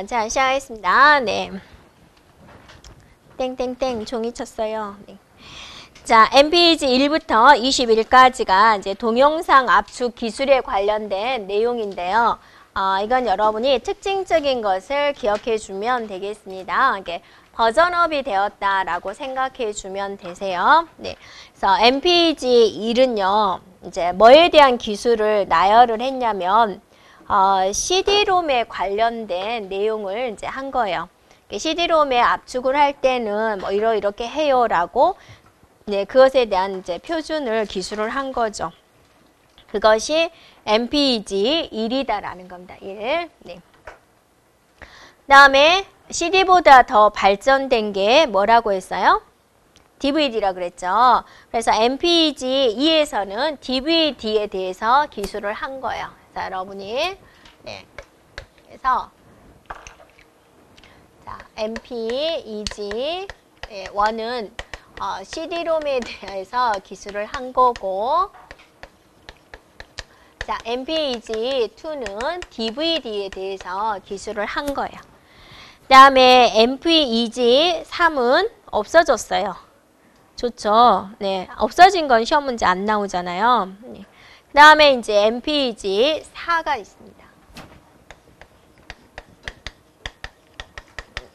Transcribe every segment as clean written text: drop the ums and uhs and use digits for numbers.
자, 시작하겠습니다. 네. 땡땡땡 종이 쳤어요. 네. 자, MPEG 1부터 21까지가 이제 동영상 압축 기술에 관련된 내용인데요. 이건 여러분이 특징적인 것을 기억해 주면 되겠습니다. 이게 버전업이 되었다라고 생각해 주면 되세요. 네. 그래서 MPEG 1은요, 이제 뭐에 대한 기술을 나열을 했냐면, CD-ROM에 관련된 내용을 이제 한 거예요. CD-ROM에 압축을 할 때는 뭐 이렇게 해요라고 네, 그것에 대한 이제 표준을 기술을 한 거죠. 그것이 MPEG 1이다라는 겁니다. 1. 네. 그다음에 CD보다 더 발전된 게 뭐라고 했어요? DVD라 그랬죠. 그래서 MPEG 2에서는 DVD에 대해서 기술을 한 거예요. 자, 여러분이 네. 그래서 자, MPEG 1은 CD-ROM에 대해서 기술을 한 거고, 자, MPEG 2는 DVD에 대해서 기술을 한 거예요. 그 다음에 MPEG 3은 없어졌어요. 좋죠? 네, 없어진 건 시험 문제 안 나오잖아요. 네. 그 다음에 이제 MPEG 4가 있습니다.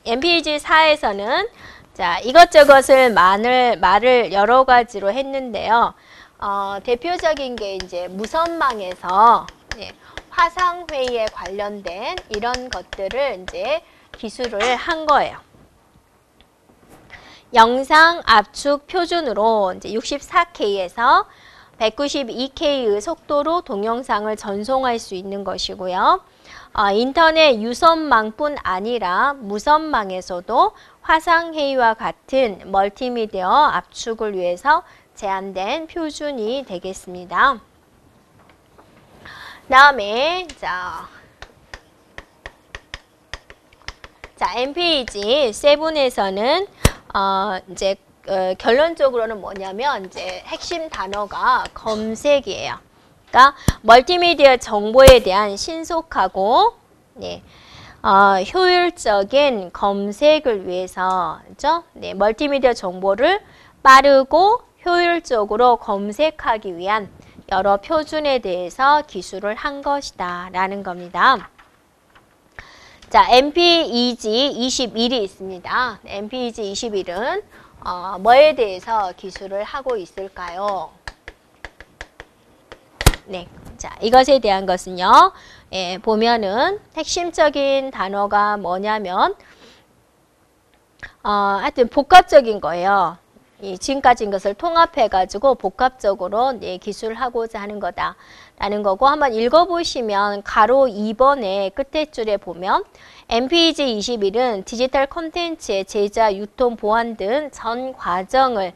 MPEG 4에서는 자, 이것저것을 말을 여러 가지로 했는데요. 대표적인 게 이제 무선망에서 화상회의에 관련된 이런 것들을 이제 기술을 한 거예요. 영상 압축 표준으로 이제 64K에서 192K의 속도로 동영상을 전송할 수 있는 것이고요. 인터넷 유선망뿐 아니라 무선망에서도 화상회의와 같은 멀티미디어 압축을 위해서 제한된 표준이 되겠습니다. 다음에 자 MPEG 7에서는 이제 결론적으로는 뭐냐면 이제 핵심 단어가 검색이에요. 그러니까 멀티미디어 정보에 대한 신속하고 효율적인 검색을 위해서 그렇죠? 네, 멀티미디어 정보를 빠르고 효율적으로 검색하기 위한 여러 표준에 대해서 기술을 한 것이다 라는 겁니다. 자, MPEG 21이 있습니다. MPEG 21은 뭐에 대해서 기술을 하고 있을까요? 네, 자, 이것에 대한 것은요, 보면은 핵심적인 단어가 뭐냐면, 하여튼 복합적인 거예요. 지금까지인 것을 통합해가지고 복합적으로 기술하고자 하는 거다라는 거고, 한번 읽어보시면 가로 2번의 끝에 줄에 보면 MPEG 21은 디지털 콘텐츠의 제작, 유통, 보안 등 전 과정을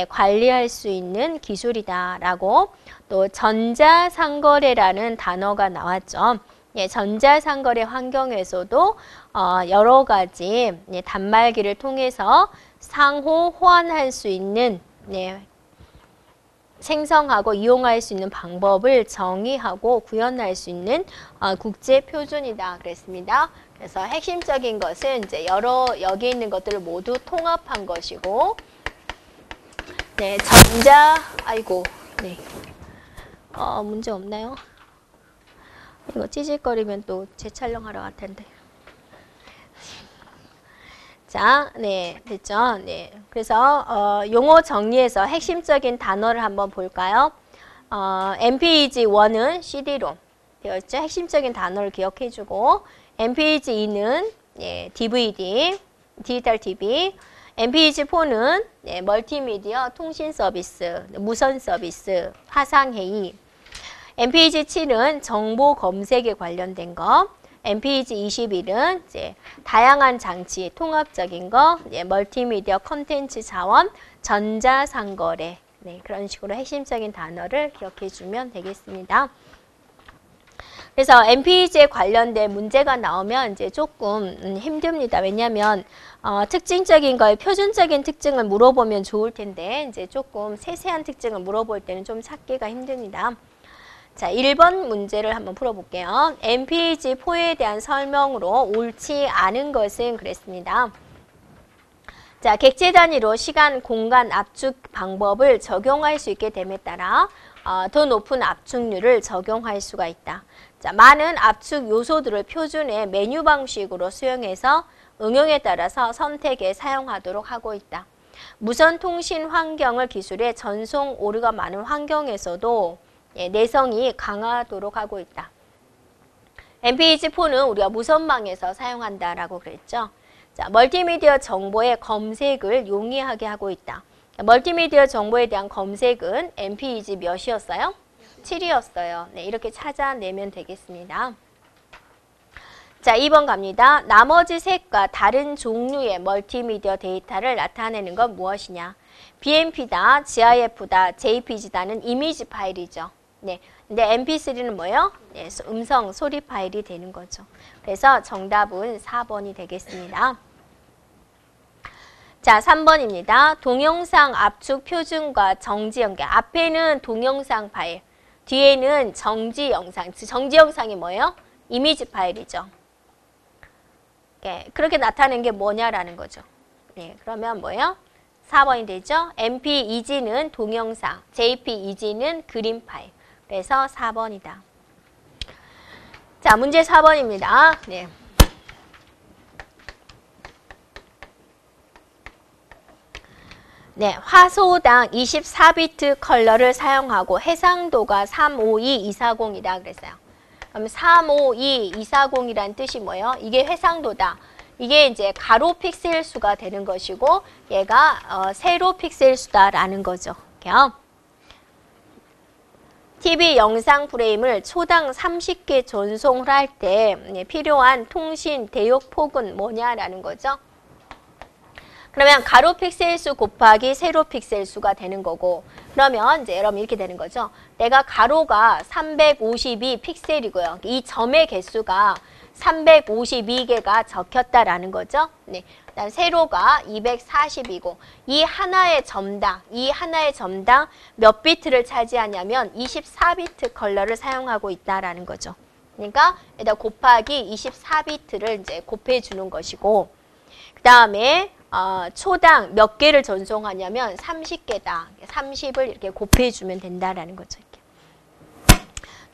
관리할 수 있는 기술이다라고 또 전자상거래라는 단어가 나왔죠. 전자상거래 환경에서도 여러 가지 단말기를 통해서 상호 호환할 수 있는 생성하고 이용할 수 있는 방법을 정의하고 구현할 수 있는 국제 표준이다 그랬습니다. 그래서 핵심적인 것은 이제 여기 있는 것들을 모두 통합한 것이고, 문제 없나요? 이거 찌질거리면 또 재촬영하러 갈 텐데. 자, 네, 됐죠? 네. 그래서, 용어 정리해서 핵심적인 단어를 한번 볼까요? MPEG 1은 CD-ROM 되었죠? 핵심적인 단어를 기억해주고, MPEG 2는 DVD, 디지털 TV, MPEG 4는 멀티미디어 통신 서비스, 무선 서비스, 화상회의, MPEG 7은 정보 검색에 관련된 거, MPEG 21은 이제 다양한 장치, 통합적인 거, 멀티미디어 콘텐츠 자원, 전자상거래, 그런 식으로 핵심적인 단어를 기억해 주면 되겠습니다. 그래서 MPEG에 관련된 문제가 나오면 이제 조금 힘듭니다. 왜냐하면 특징적인 거에 표준적인 특징을 물어보면 좋을 텐데 이제 조금 세세한 특징을 물어볼 때는 좀 찾기가 힘듭니다. 자, 1번 문제를 한번 풀어볼게요. MPG4에 대한 설명으로 옳지 않은 것은 그랬습니다. 자, 객체 단위로 시간, 공간, 압축 방법을 적용할 수 있게 됨에 따라 더 높은 압축률을 적용할 수가 있다. 자, 많은 압축 요소들을 표준의 메뉴 방식으로 수용해서 응용에 따라서 선택에 사용하도록 하고 있다. 무선 통신 환경을 기술해 전송 오류가 많은 환경에서도 내성이 강하도록 하고 있다. MPEG4는 우리가 무선망에서 사용한다라고 그랬죠. 자, 멀티미디어 정보의 검색을 용이하게 하고 있다. 멀티미디어 정보에 대한 검색은 MPEG 몇이었어요? 7이었어요. 네, 이렇게 찾아내면 되겠습니다. 자, 2번 갑니다. 나머지 색과 다른 종류의 멀티미디어 데이터를 나타내는 건 무엇이냐? BMP다, GIF다, JPG다는 이미지 파일이죠. 네, 근데 MP3는 뭐예요? 네, 음성, 소리 파일이 되는 거죠. 그래서 정답은 4번이 되겠습니다. 자, 3번입니다. 동영상 압축 표준과 정지 연결. 앞에는 동영상 파일, 뒤에는 정지 영상. 정지 영상이 뭐예요? 이미지 파일이죠. 네, 그렇게 나타낸 게 뭐냐라는 거죠. 네, 그러면 뭐예요? 4번이 되죠. MPEG는 동영상, JPEG는 그림 파일. 그래서 4번이다. 자, 문제 4번입니다. 네. 네, 화소당 24비트 컬러를 사용하고 해상도가 352240이다 그랬어요. 그럼 352240이란 뜻이 뭐예요? 이게 해상도다. 이게 이제 가로 픽셀 수가 되는 것이고 얘가 세로 픽셀 수다라는 거죠. 이렇게요. TV 영상 프레임을 초당 30개 전송을 할 때 필요한 통신 대역 폭은 뭐냐라는 거죠. 그러면 가로 픽셀 수 곱하기 세로 픽셀 수가 되는 거고, 그러면 이제 여러분 이렇게 되는 거죠. 내가 가로가 352 픽셀이고요. 이 점의 개수가 352개가 적혔다라는 거죠. 네. 그다음 세로가 240이고 이 하나의 점당 몇 비트를 차지하냐면 24비트 컬러를 사용하고 있다라는 거죠. 그러니까 여기다 곱하기 24비트를 이제 곱해 주는 것이고, 그다음에 초당 몇 개를 전송하냐면 30개다. 30을 이렇게 곱해주면 된다라는 거죠. 이렇게.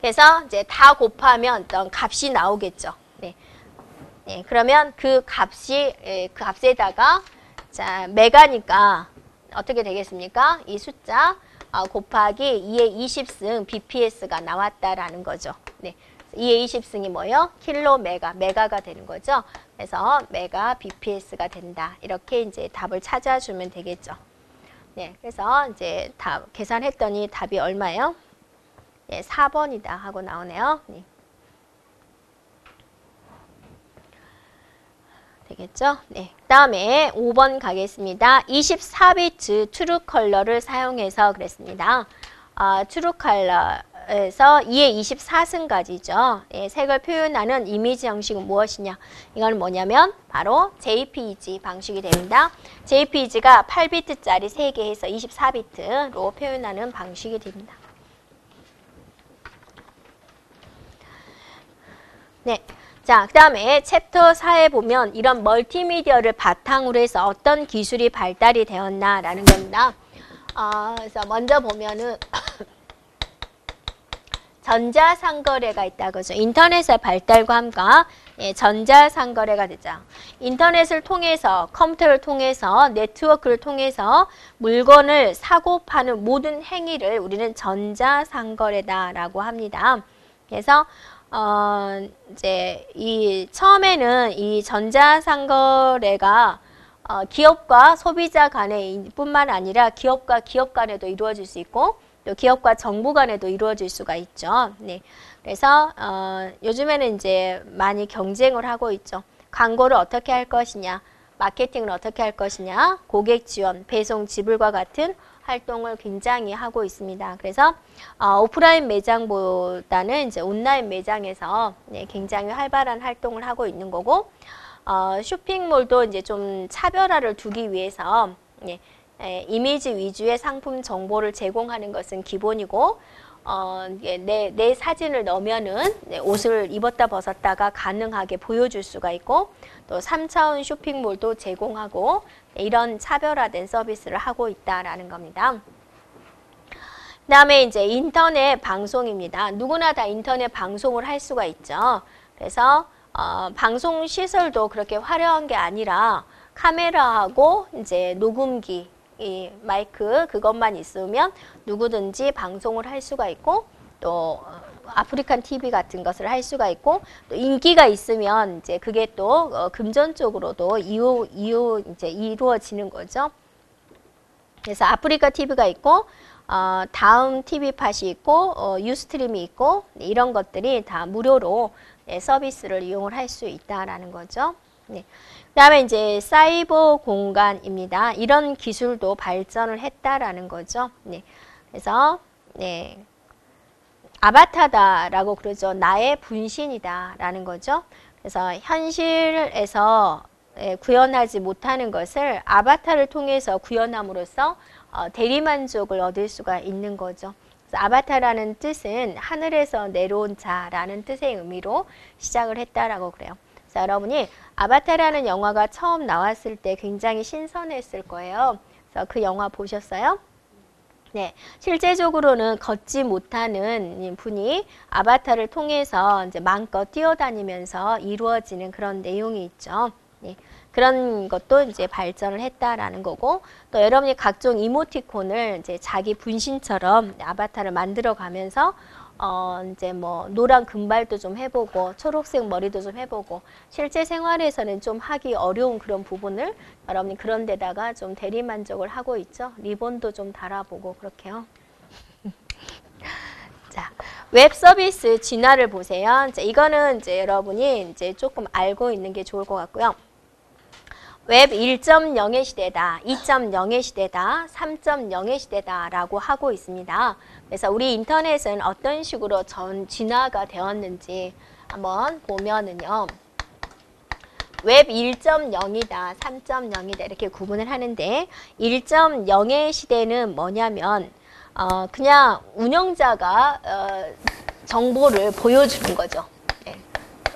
그래서 이제 다 곱하면 어떤 값이 나오겠죠. 네. 네, 그러면 그 값에다가 자 메가니까 어떻게 되겠습니까? 이 숫자 곱하기 2의 20승 BPS가 나왔다라는 거죠. 네. 2의 20승이 뭐예요? 메가가 되는 거죠. 그래서 메가 BPS가 된다. 이렇게 이제 답을 찾아주면 되겠죠. 네, 그래서 이제 답 계산했더니 답이 얼마예요? 네, 4번이다 하고 나오네요. 네. 되겠죠? 네. 그다음에 5번 가겠습니다. 24비트 트루 컬러를 사용해서 그랬습니다. 트루 컬러에서 2의 24승까지죠. 예, 색을 표현하는 이미지 형식은 무엇이냐? 이건 뭐냐면 바로 JPEG 방식이 됩니다. JPEG가 8비트짜리 3개 해서 24비트로 표현하는 방식이 됩니다. 네. 자, 그 다음에 챕터 4에 보면 이런 멀티미디어를 바탕으로 해서 어떤 기술이 발달이 되었나라는 겁니다. 그래서 먼저 보면은 전자상거래가 있다 그죠. 인터넷의 발달과 함께 전자상거래가 되죠. 인터넷을 통해서, 컴퓨터를 통해서, 네트워크를 통해서 물건을 사고 파는 모든 행위를 우리는 전자상거래다라고 합니다. 그래서 이제 처음에는 이 전자상거래가 기업과 소비자 간에 뿐만 아니라 기업과 기업 간에도 이루어질 수 있고 또 기업과 정부 간에도 이루어질 수가 있죠. 네. 그래서 요즘에는 이제 많이 경쟁을 하고 있죠. 광고를 어떻게 할 것이냐, 마케팅을 어떻게 할 것이냐, 고객 지원, 배송 지불과 같은 활동을 굉장히 하고 있습니다. 그래서 오프라인 매장보다는 이제 온라인 매장에서 굉장히 활발한 활동을 하고 있는 거고, 쇼핑몰도 이제 좀 차별화를 두기 위해서 이미지 위주의 상품 정보를 제공하는 것은 기본이고, 내 사진을 넣으면은 옷을 입었다 벗었다가 가능하게 보여줄 수가 있고 또 3차원 쇼핑몰도 제공하고 이런 차별화된 서비스를 하고 있다라는 겁니다. 그다음에 이제 인터넷 방송입니다. 누구나 다 인터넷 방송을 할 수가 있죠. 그래서 방송 시설도 그렇게 화려한 게 아니라 카메라하고 이제 녹음기, 이 마이크 그것만 있으면 누구든지 방송을 할 수가 있고 또 아프리칸 TV 같은 것을 할 수가 있고 또 인기가 있으면 이제 그게 또 금전적으로도 이제 이루어지는 거죠. 그래서 아프리카 TV가 있고 다음 TV 팟이 있고 유스트림이 있고 이런 것들이 다 무료로 서비스를 이용을 할 수 있다라는 거죠. 네. 그다음에 이제 사이버 공간입니다. 이런 기술도 발전을 했다라는 거죠. 네. 그래서 네. 아바타다라고 그러죠. 나의 분신이다라는 거죠. 그래서 현실에서 구현하지 못하는 것을 아바타를 통해서 구현함으로써 대리만족을 얻을 수가 있는 거죠. 그래서 아바타라는 뜻은 하늘에서 내려온 자라는 뜻의 의미로 시작을 했다라고 그래요. 자, 여러분이 아바타라는 영화가 처음 나왔을 때 굉장히 신선했을 거예요. 그래서 그 영화 보셨어요? 네, 실제적으로는 걷지 못하는 분이 아바타를 통해서 이제 마음껏 뛰어다니면서 이루어지는 그런 내용이 있죠. 네, 그런 것도 이제 발전을 했다라는 거고 또 여러분이 각종 이모티콘을 이제 자기 분신처럼 아바타를 만들어 가면서 이제 뭐 노란 금발도 좀 해보고 초록색 머리도 좀 해보고 실제 생활에서는 좀 하기 어려운 그런 부분을 여러분이 그런 데다가 좀 대리만족을 하고 있죠. 리본도 좀 달아보고 그렇게요. 자, 웹 서비스 진화를 보세요. 이제 이거는 이제 여러분이 이제 조금 알고 있는 게 좋을 것 같고요. 웹 1.0의 시대다, 2.0의 시대다, 3.0의 시대다라고 하고 있습니다. 그래서 우리 인터넷은 어떤 식으로 진화가 되었는지 한번 보면은요. 웹 1.0이다, 3.0이다 이렇게 구분을 하는데 1.0의 시대는 뭐냐면 그냥 운영자가 정보를 보여주는 거죠. 네.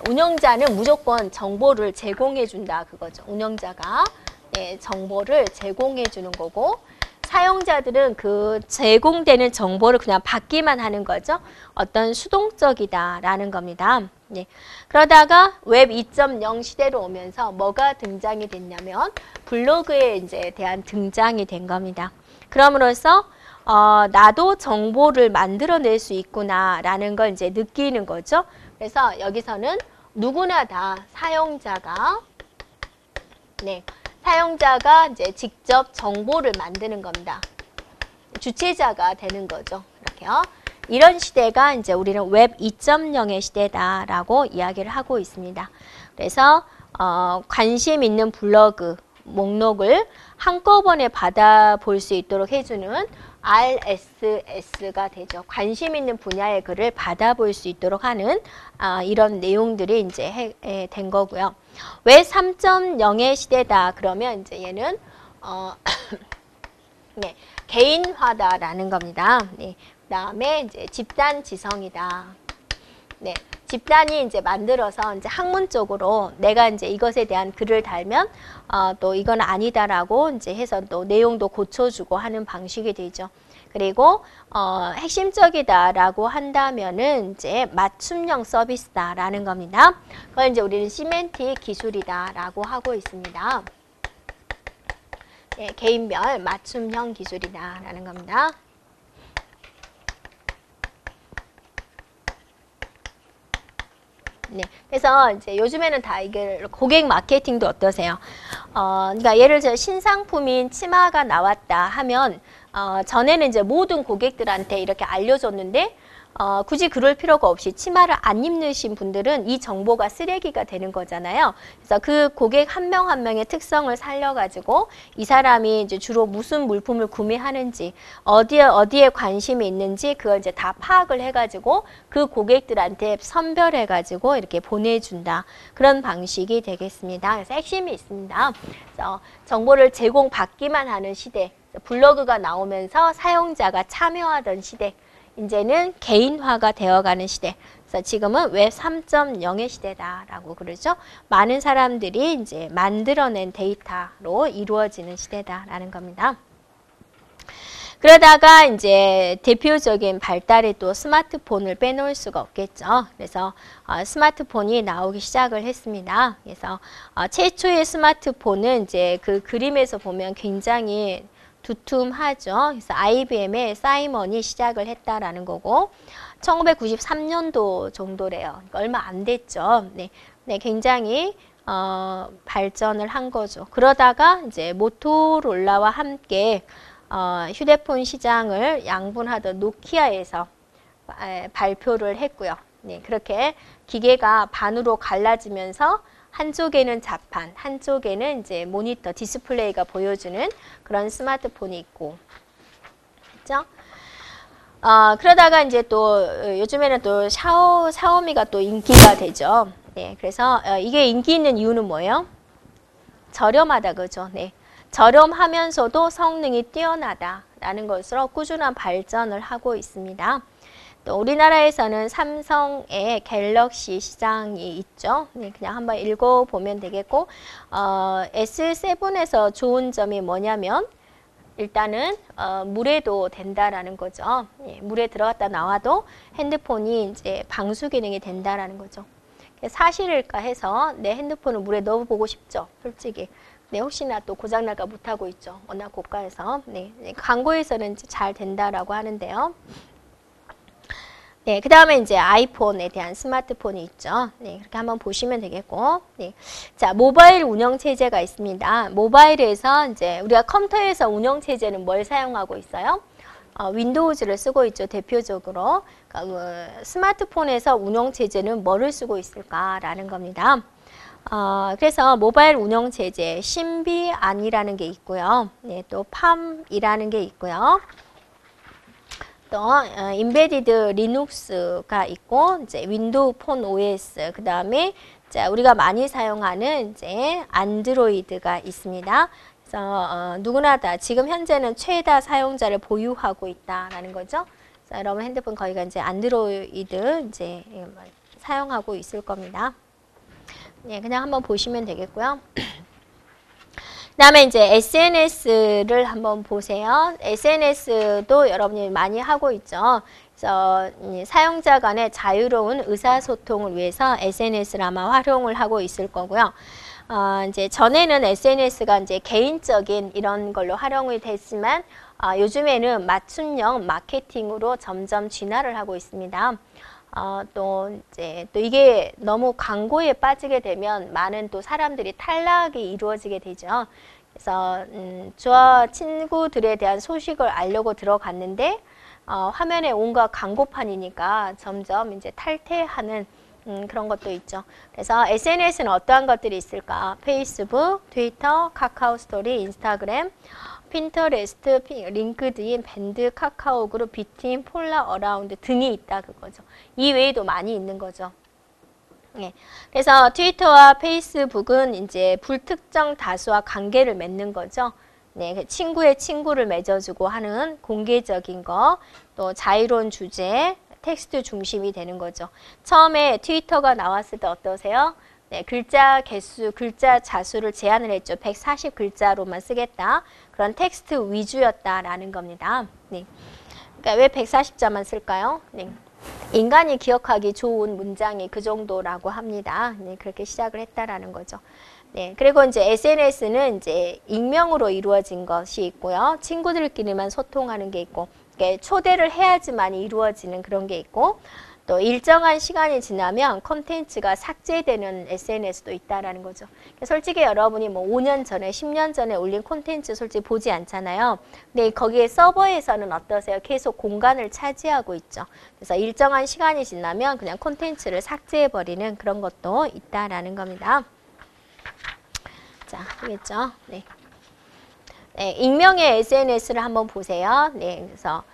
운영자는 무조건 정보를 제공해 준다 그거죠. 운영자가 정보를 제공해 주는 거고 사용자들은 그 제공되는 정보를 그냥 받기만 하는 거죠. 어떤 수동적이다라는 겁니다. 네. 그러다가 웹 2.0 시대로 오면서 뭐가 등장이 됐냐면 블로그에 이제 대한 등장이 된 겁니다. 그럼으로써 나도 정보를 만들어낼 수 있구나라는 걸 이제 느끼는 거죠. 그래서 여기서는 누구나 다 사용자가 이제 직접 정보를 만드는 겁니다. 주체자가 되는 거죠. 이렇게요. 이런 시대가 이제 우리는 웹 2.0의 시대다라고 이야기를 하고 있습니다. 그래서 관심 있는 블로그 목록을 한꺼번에 받아볼 수 있도록 해주는 RSS가 되죠. 관심 있는 분야의 글을 받아볼 수 있도록 하는 이런 내용들이 이제 된 거고요. 왜 3.0의 시대다? 그러면 이제 얘는 개인화다라는 겁니다. 네. 그다음에 이제 집단 지성이다. 네. 집단이 이제 만들어서 이제 학문적으로 내가 이제 이것에 대한 글을 달면 또 이건 아니다라고 이제 해서 또 내용도 고쳐주고 하는 방식이 되죠. 그리고 핵심적이다라고 한다면은 이제 맞춤형 서비스다라는 겁니다. 그걸 이제 우리는 시멘틱 기술이다라고 하고 있습니다. 네, 개인별 맞춤형 기술이다라는 겁니다. 네, 그래서 이제 요즘에는 다 이게 고객 마케팅도 어떠세요? 그러니까 예를 들어 신상품인 치마가 나왔다 하면 전에는 이제 모든 고객들한테 이렇게 알려줬는데 굳이 그럴 필요가 없이 치마를 안 입으신 분들은 이 정보가 쓰레기가 되는 거잖아요. 그래서 그 고객 한 명 한 명의 특성을 살려가지고 이 사람이 이제 주로 무슨 물품을 구매하는지 어디에 관심이 있는지 그걸 이제 다 파악을 해가지고 그 고객들한테 선별해가지고 이렇게 보내준다. 그런 방식이 되겠습니다. 그래서 핵심이 있습니다. 그래서 정보를 제공받기만 하는 시대, 블로그가 나오면서 사용자가 참여하던 시대, 이제는 개인화가 되어가는 시대. 그래서 지금은 웹 3.0의 시대다라고 그러죠. 많은 사람들이 이제 만들어낸 데이터로 이루어지는 시대다라는 겁니다. 그러다가 이제 대표적인 발달에 또 스마트폰을 빼놓을 수가 없겠죠. 그래서 스마트폰이 나오기 시작을 했습니다. 그래서 최초의 스마트폰은 이제 그 그림에서 보면 굉장히 두툼하죠. 그래서 IBM의 사이먼이 시작을 했다라는 거고 1993년도 정도래요. 그러니까 얼마 안 됐죠. 네, 네, 굉장히 발전을 한 거죠. 그러다가 이제 모토로라와 함께 휴대폰 시장을 양분하던 노키아에서 발표를 했고요. 네, 그렇게 기계가 반으로 갈라지면서 한쪽에는 자판, 한쪽에는 이제 모니터, 디스플레이가 보여주는 그런 스마트폰이 있고, 그렇죠? 그러다가 이제 또 요즘에는 또 샤오미가 또 인기가 되죠. 네, 그래서 이게 인기 있는 이유는 뭐예요? 저렴하다, 그죠? 네. 저렴하면서도 성능이 뛰어나다라는 것으로 꾸준한 발전을 하고 있습니다. 또 우리나라에서는 삼성의 갤럭시 시장이 있죠. 네, 그냥 한번 읽어보면 되겠고 S7에서 좋은 점이 뭐냐면 일단은 물에도 된다라는 거죠. 예, 물에 들어갔다 나와도 핸드폰이 이제 방수 기능이 된다라는 거죠. 사실일까 해서 내 핸드폰을 물에 넣어보고 싶죠. 솔직히. 네, 혹시나 또 고장날까 못하고 있죠. 워낙 고가에서. 네, 광고에서는 잘 된다라고 하는데요. 네, 그 다음에 이제 아이폰에 대한 스마트폰이 있죠. 네, 그렇게 한번 보시면 되겠고. 네. 자, 모바일 운영체제가 있습니다. 모바일에서 이제 우리가 컴퓨터에서 운영체제는 뭘 사용하고 있어요? 윈도우즈를 쓰고 있죠. 대표적으로. 그러니까 스마트폰에서 운영체제는 뭐를 쓰고 있을까라는 겁니다. 그래서 모바일 운영체제 신비안이라는 게 있고요. 네, 또 팜이라는 게 있고요. 또 인베디드 리눅스가 있고 이제 윈도우 폰 OS 그 다음에 우리가 많이 사용하는 이제 안드로이드가 있습니다. 그래서 누구나 다 지금 현재는 최다 사용자를 보유하고 있다라는 거죠. 그래서 여러분 핸드폰 거기가 이제 안드로이드 이제 사용하고 있을 겁니다. 네, 그냥 한번 보시면 되겠고요. 그다음에 이제 SNS를 한번 보세요. SNS도 여러분이 많이 하고 있죠. 그래서 사용자 간의 자유로운 의사소통을 위해서 SNS를 아마 활용을 하고 있을 거고요. 이제 전에는 SNS가 이제 개인적인 이런 걸로 활용이 됐지만 요즘에는 맞춤형 마케팅으로 점점 진화를 하고 있습니다. 또 이게 너무 광고에 빠지게 되면 많은 또 사람들이 탈락이 이루어지게 되죠. 그래서 저와 친구들에 대한 소식을 알려고 들어갔는데 화면에 온갖 광고판이니까 점점 이제 탈퇴하는 그런 것도 있죠. 그래서 SNS는 어떠한 것들이 있을까? 페이스북, 트위터, 카카오 스토리, 인스타그램, 핀터레스트, 링크드인, 밴드, 카카오 그룹, 비팀, 폴라 어라운드 등이 있다 그거죠. 이 외에도 많이 있는 거죠. 네. 그래서 트위터와 페이스북은 이제 불특정 다수와 관계를 맺는 거죠. 네, 친구의 친구를 맺어주고 하는 공개적인 거, 또 자유로운 주제, 텍스트 중심이 되는 거죠. 처음에 트위터가 나왔을 때 어떠세요? 네, 글자 개수, 글자 자수를 제한을 했죠. 140글자로만 쓰겠다. 그런 텍스트 위주였다라는 겁니다. 네. 그러니까 왜 140자만 쓸까요? 네. 인간이 기억하기 좋은 문장이 그 정도라고 합니다. 네, 그렇게 시작을 했다라는 거죠. 네, 그리고 이제 SNS는 이제 익명으로 이루어진 것이 있고요. 친구들끼리만 소통하는 게 있고, 초대를 해야지만 이루어지는 그런 게 있고, 또 일정한 시간이 지나면 콘텐츠가 삭제되는 SNS도 있다라는 거죠. 솔직히 여러분이 뭐 5년 전에, 10년 전에 올린 콘텐츠 솔직히 보지 않잖아요. 근데 거기에 서버에서는 어떠세요? 계속 공간을 차지하고 있죠. 그래서 일정한 시간이 지나면 그냥 콘텐츠를 삭제해버리는 그런 것도 있다라는 겁니다. 자, 알겠죠? 네. 네, 익명의 SNS를 한번 보세요. 네, 그래서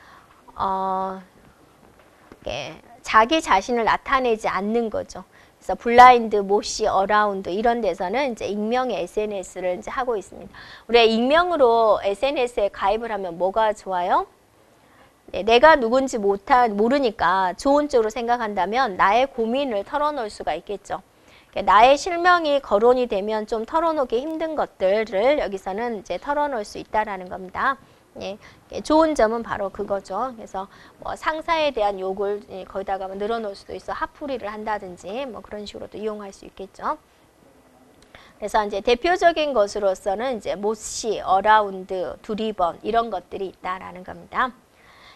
자기 자신을 나타내지 않는 거죠. 그래서 블라인드, 모시, 어라운드 이런 데서는 이제 익명의 SNS를 이제 하고 있습니다. 우리가 익명으로 SNS에 가입을 하면 뭐가 좋아요? 네, 내가 누군지 모르니까 좋은 쪽으로 생각한다면 나의 고민을 털어놓을 수가 있겠죠. 나의 실명이 거론이 되면 좀 털어놓기 힘든 것들을 여기서는 이제 털어놓을 수 있다라는 겁니다. 예, 좋은 점은 바로 그거죠. 그래서 뭐 상사에 대한 욕을 거기다가 늘어놓을 수도 있어. 핫풀이를 한다든지 뭐 그런 식으로도 이용할 수 있겠죠. 그래서 이제 대표적인 것으로서는 이제 모씨, 어라운드, 두리번 이런 것들이 있다라는 겁니다.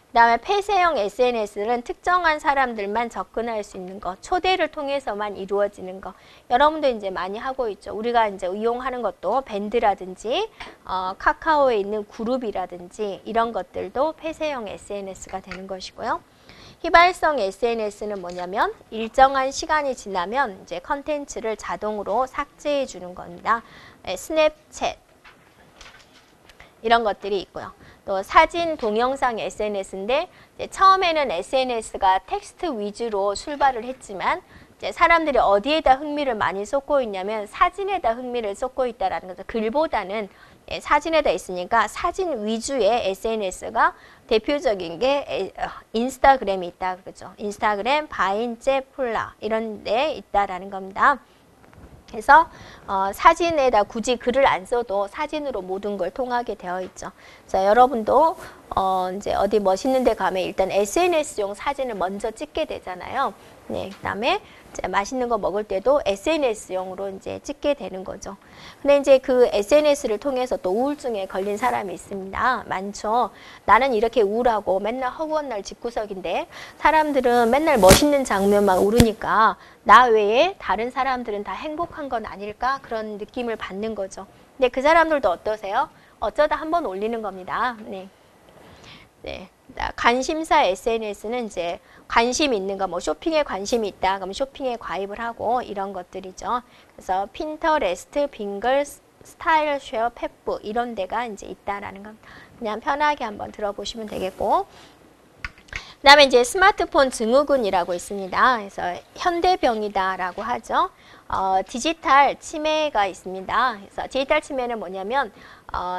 그 다음에 폐쇄형 SNS는 특정한 사람들만 접근할 수 있는 것, 초대를 통해서만 이루어지는 것. 여러분도 이제 많이 하고 있죠. 우리가 이제 이용하는 것도 밴드라든지, 카카오에 있는 그룹이라든지 이런 것들도 폐쇄형 SNS가 되는 것이고요. 휘발성 SNS는 뭐냐면 일정한 시간이 지나면 이제 컨텐츠를 자동으로 삭제해 주는 겁니다. 스냅챗 이런 것들이 있고요. 또 사진, 동영상 SNS인데 처음에는 SNS가 텍스트 위주로 출발을 했지만 이제 사람들이 어디에다 흥미를 많이 쏟고 있냐면 사진에다 흥미를 쏟고 있다라는 거죠. 글보다는 사진에다 있으니까 사진 위주의 SNS가 대표적인 게 인스타그램이 있다 그러죠. 인스타그램, 바인, 제플라 이런 데 있다라는 겁니다. 그래서 사진에다 굳이 글을 안 써도 사진으로 모든 걸 통하게 되어 있죠. 자, 여러분도 이제 어디 멋있는 데 가면 일단 SNS용 사진을 먼저 찍게 되잖아요. 네, 그다음에 이제 맛있는 거 먹을 때도 SNS용으로 이제 찍게 되는 거죠. 근데 이제 그 SNS를 통해서 또 우울증에 걸린 사람이 있습니다. 많죠. 나는 이렇게 우울하고 맨날 허구한 날 집구석인데 사람들은 맨날 멋있는 장면만 오르니까 나 외에 다른 사람들은 다 행복한 건 아닐까? 그런 느낌을 받는 거죠. 근데 그 사람들도 어떠세요? 어쩌다 한번 올리는 겁니다. 네. 네. 관심사 SNS는 이제 관심 있는 거, 뭐 쇼핑에 관심이 있다, 그럼 쇼핑에 가입을 하고 이런 것들이죠. 그래서 핀터레스트, 빙글, 스타일 쉐어, 펫북 이런 데가 이제 있다라는 건 그냥 편하게 한번 들어보시면 되겠고. 그 다음에 이제 스마트폰 증후군이라고 있습니다. 그래서 현대병이다라고 하죠. 디지털 치매가 있습니다. 그래서 디지털 치매는 뭐냐면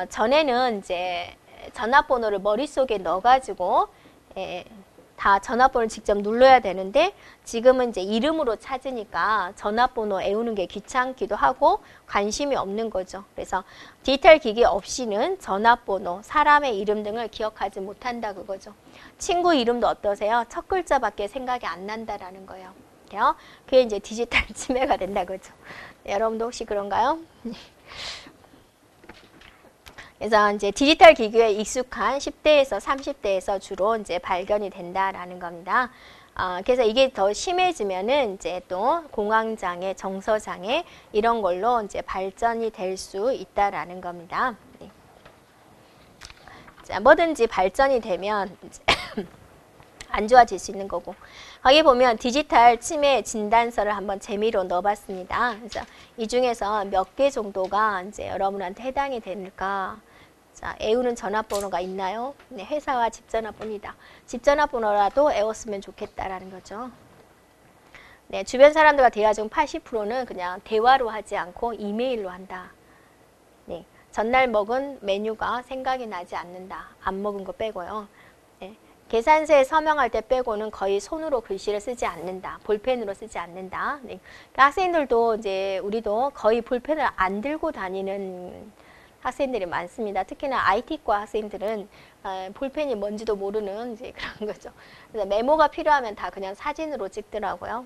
전에는 이제 전화번호를 머릿속에 넣어가지고 다 전화번호를 직접 눌러야 되는데 지금은 이제 이름으로 찾으니까 전화번호 외우는 게 귀찮기도 하고 관심이 없는 거죠. 그래서 디지털 기기 없이는 전화번호, 사람의 이름 등을 기억하지 못한다 그거죠. 친구 이름도 어떠세요? 첫 글자밖에 생각이 안 난다라는 거예요. 그게 이제 디지털 치매가 된다 그죠. 여러분도 혹시 그런가요? 그래서 이제 디지털 기기에 익숙한 10대에서 30대에서 주로 이제 발견이 된다라는 겁니다. 그래서 이게 더 심해지면은 이제 또 공황장애, 정서장애 이런 걸로 이제 발전이 될 수 있다라는 겁니다. 네. 자, 뭐든지 발전이 되면 이제 안 좋아질 수 있는 거고. 거기 보면 디지털 치매 진단서를 한번 재미로 넣어봤습니다. 그래서 이 중에서 몇 개 정도가 이제 여러분한테 해당이 될까? 자, 애우는 전화번호가 있나요? 네, 회사와 집 전화번호이다. 집 전화번호라도 외웠으면 좋겠다라는 거죠. 네, 주변 사람들과 대화 중 80%는 그냥 대화로 하지 않고 이메일로 한다. 네, 전날 먹은 메뉴가 생각이 나지 않는다. 안 먹은 거 빼고요. 네, 계산서에 서명할 때 빼고는 거의 손으로 글씨를 쓰지 않는다. 볼펜으로 쓰지 않는다. 네, 그러니까 학생들도 이제 우리도 거의 볼펜을 안 들고 다니는 학생들이 많습니다. 특히나 IT과 학생들은 볼펜이 뭔지도 모르는 이제 그런 거죠. 그래서 메모가 필요하면 다 그냥 사진으로 찍더라고요.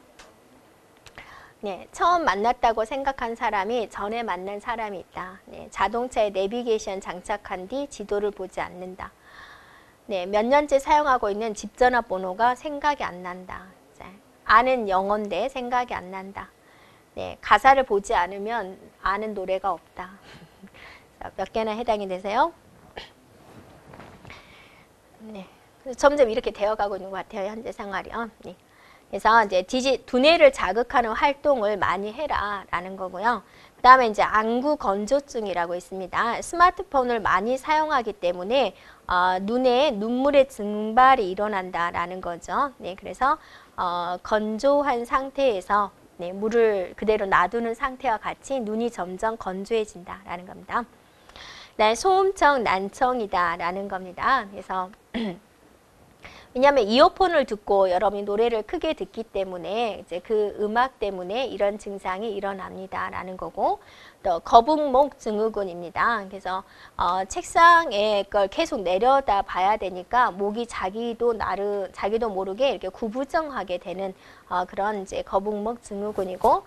네, 처음 만났다고 생각한 사람이 전에 만난 사람이 있다. 네, 자동차에 내비게이션 장착한 뒤 지도를 보지 않는다. 네, 몇 년째 사용하고 있는 집 전화번호가 생각이 안 난다. 자, 아는 영어인데 생각이 안 난다. 네, 가사를 보지 않으면 아는 노래가 없다. 몇 개나 해당이 되세요? 네. 점점 이렇게 되어가고 있는 것 같아요. 현재 생활이요. 네. 그래서 이제 두뇌를 자극하는 활동을 많이 해라라는 거고요. 그 다음에 이제 안구 건조증이라고 있습니다. 스마트폰을 많이 사용하기 때문에 눈에 눈물의 증발이 일어난다라는 거죠. 네. 그래서 건조한 상태에서 네, 물을 그대로 놔두는 상태와 같이 눈이 점점 건조해진다라는 겁니다. 네, 소음청, 난청이다라는 겁니다. 그래서 왜냐하면 이어폰을 듣고 여러분이 노래를 크게 듣기 때문에 이제 그 음악 때문에 이런 증상이 일어납니다라는 거고, 또 거북목 증후군입니다. 그래서 책상에 걸 계속 내려다 봐야 되니까 목이 자기도 모르게 이렇게 구부정하게 되는 그런 이제 거북목 증후군이고,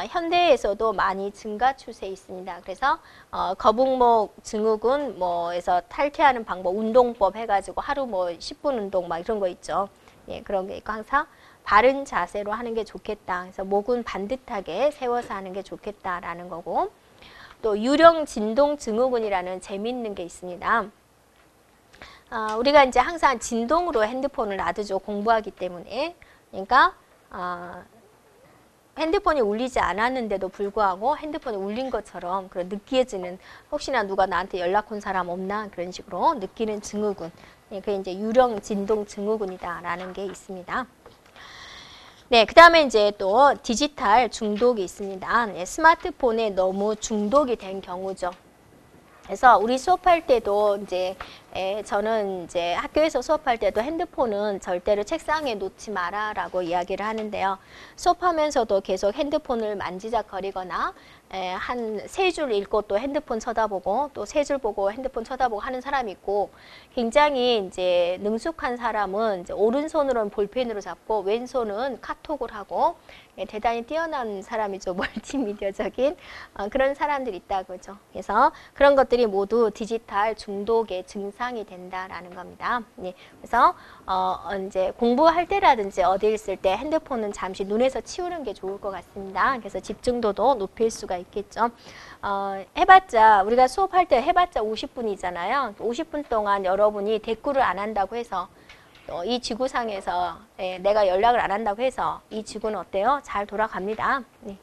현대에서도 많이 증가 추세에 있습니다. 그래서 거북목 증후군 뭐에서 탈퇴하는 방법, 운동법 해가지고 하루 뭐 10분 운동 막 이런 거 있죠. 예, 그런 게 있고 항상 바른 자세로 하는 게 좋겠다. 그래서 목은 반듯하게 세워서 하는 게 좋겠다라는 거고, 또 유령 진동 증후군이라는 재미있는 게 있습니다. 우리가 이제 항상 진동으로 핸드폰을 놔두죠. 공부하기 때문에. 그러니까 핸드폰이 울리지 않았는데도 불구하고 핸드폰이 울린 것처럼 그런 느껴지는, 혹시나 누가 나한테 연락 온 사람 없나 그런 식으로 느끼는 증후군. 그게 이제 유령 진동 증후군이다라는 게 있습니다. 네, 그 다음에 이제 또 디지털 중독이 있습니다. 네, 스마트폰에 너무 중독이 된 경우죠. 그래서 우리 수업할 때도 이제 저는 이제 학교에서 수업할 때도 핸드폰은 절대로 책상에 놓지 마라라고 이야기를 하는데요. 수업하면서도 계속 핸드폰을 만지작거리거나 한 세 줄 읽고 또 핸드폰 쳐다보고 또 세 줄 보고 핸드폰 쳐다보고 하는 사람이 있고, 굉장히 이제 능숙한 사람은 이제 오른손으로는 볼펜으로 잡고 왼손은 카톡을 하고, 대단히 뛰어난 사람이죠. 멀티미디어적인 그런 사람들이 있다 그죠. 그래서 그런 것들이 모두 디지털 중독의 증상이 된다라는 겁니다. 네, 그래서 이제 공부할 때라든지 어디 있을 때 핸드폰은 잠시 눈에서 치우는 게 좋을 것 같습니다. 그래서 집중도도 높일 수가 있겠죠. 해봤자 우리가 수업할 때 해봤자 50분이잖아요. 50분 동안 여러분이 대꾸를 안 한다고 해서 이 지구상에서 내가 연락을 안 한다고 해서 이 지구는 어때요? 잘 돌아갑니다. 네.